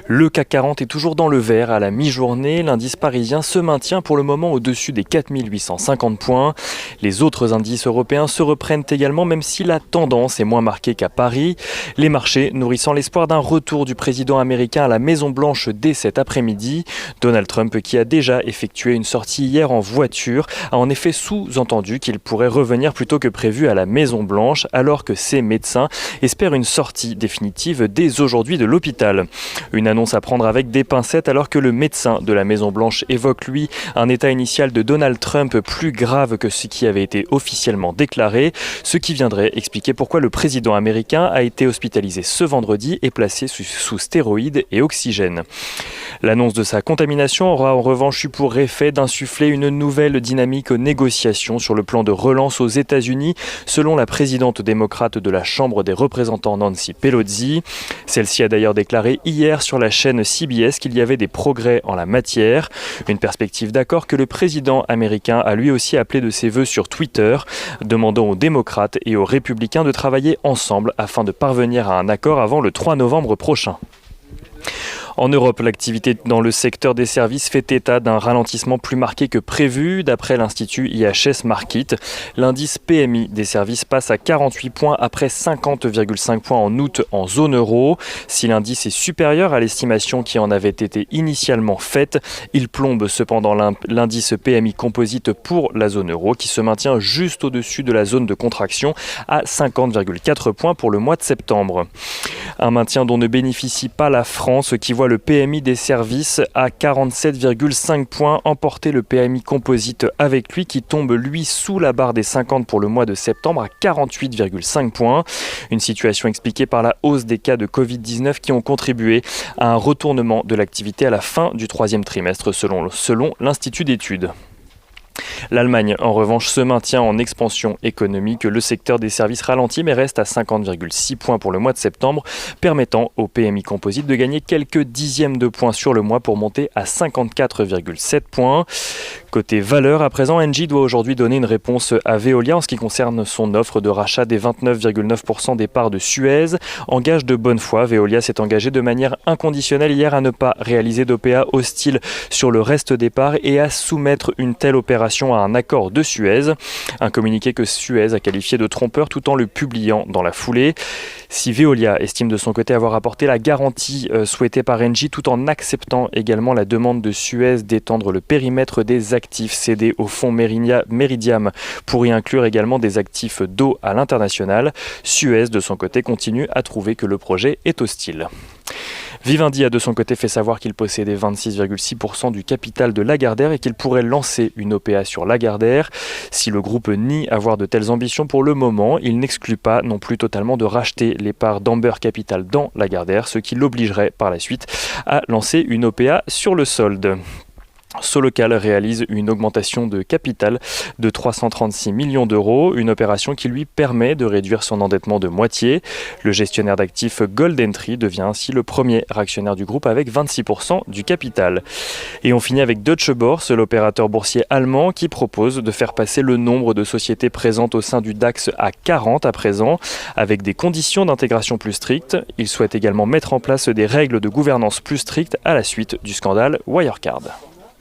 Le CAC 40 est toujours dans le vert à la mi-journée. L'indice parisien se maintient pour le moment au-dessus des 4850 points. Les autres indices européens se reprennent également, même si la tendance est moins marquée qu'à Paris. Les marchés nourrissant l'espoir d'un retour du président américain à la Maison-Blanche dès cet après-midi. Donald Trump, qui a déjà effectué une sortie hier en voiture, a en effet sous-entendu qu'il pourrait revenir plus tôt que prévu à la Maison-Blanche, alors que ses médecins espèrent une sortie définitive dès aujourd'hui de l'hôpital. Une annonce à prendre avec des pincettes alors que le médecin de la Maison-Blanche évoque, lui, un état initial de Donald Trump plus grave que ce qui avait été officiellement déclaré, ce qui viendrait expliquer pourquoi le président américain a été hospitalisé ce vendredi et placé sous stéroïdes et oxygène. L'annonce de sa contamination aura en revanche eu pour effet d'insuffler une nouvelle dynamique aux négociations sur le plan de relance aux États-Unis, selon la présidente démocrate de la Chambre des représentants Nancy Pelosi. Celle-ci a d'ailleurs déclaré hier sur la chaîne CBS qu'il y avait des progrès en la matière. Une perspective d'accord que le président américain a lui aussi appelé de ses vœux sur Twitter, demandant aux démocrates et aux républicains de travailler ensemble afin de parvenir à un accord avant le 3 novembre prochain. En Europe, l'activité dans le secteur des services fait état d'un ralentissement plus marqué que prévu. D'après l'Institut IHS Markit, l'indice PMI des services passe à 48 points après 50,5 points en août en zone euro. Si l'indice est supérieur à l'estimation qui en avait été initialement faite, il plombe cependant l'indice PMI composite pour la zone euro qui se maintient juste au-dessus de la zone de contraction à 50,4 points pour le mois de septembre. Un maintien dont ne bénéficie pas la France qui voit le PMI des services à 47,5 points, emporter le PMI composite avec lui qui tombe lui sous la barre des 50 pour le mois de septembre à 48,5 points. Une situation expliquée par la hausse des cas de Covid-19 qui ont contribué à un retournement de l'activité à la fin du troisième trimestre selon l'Institut d'études. L'Allemagne, en revanche, se maintient en expansion économique. Le secteur des services ralentit mais reste à 50,6 points pour le mois de septembre, permettant au PMI composite de gagner quelques dixièmes de points sur le mois pour monter à 54,7 points. Côté valeur, à présent, Engie doit aujourd'hui donner une réponse à Veolia en ce qui concerne son offre de rachat des 29,9% des parts de Suez. En gage de bonne foi, Veolia s'est engagé de manière inconditionnelle hier à ne pas réaliser d'OPA hostile sur le reste des parts et à soumettre une telle opération à un accord de Suez. Un communiqué que Suez a qualifié de trompeur tout en le publiant dans la foulée. Si Veolia estime de son côté avoir apporté la garantie souhaitée par Engie tout en acceptant également la demande de Suez d'étendre le périmètre des actifs cédés au fonds Meridiam pour y inclure également des actifs d'eau à l'international, Suez de son côté continue à trouver que le projet est hostile. Vivendi a de son côté fait savoir qu'il possédait 26,6% du capital de Lagardère et qu'il pourrait lancer une OPA sur Lagardère. Si le groupe nie avoir de telles ambitions pour le moment, il n'exclut pas non plus totalement de racheter les parts d'Amber Capital dans Lagardère, ce qui l'obligerait par la suite à lancer une OPA sur le solde. Solocal réalise une augmentation de capital de 336 millions d'euros, une opération qui lui permet de réduire son endettement de moitié. Le gestionnaire d'actifs GoldenTree devient ainsi le premier actionnaire du groupe avec 26% du capital. Et on finit avec Deutsche Börse, l'opérateur boursier allemand qui propose de faire passer le nombre de sociétés présentes au sein du DAX à 40 à présent, avec des conditions d'intégration plus strictes. Il souhaite également mettre en place des règles de gouvernance plus strictes à la suite du scandale Wirecard.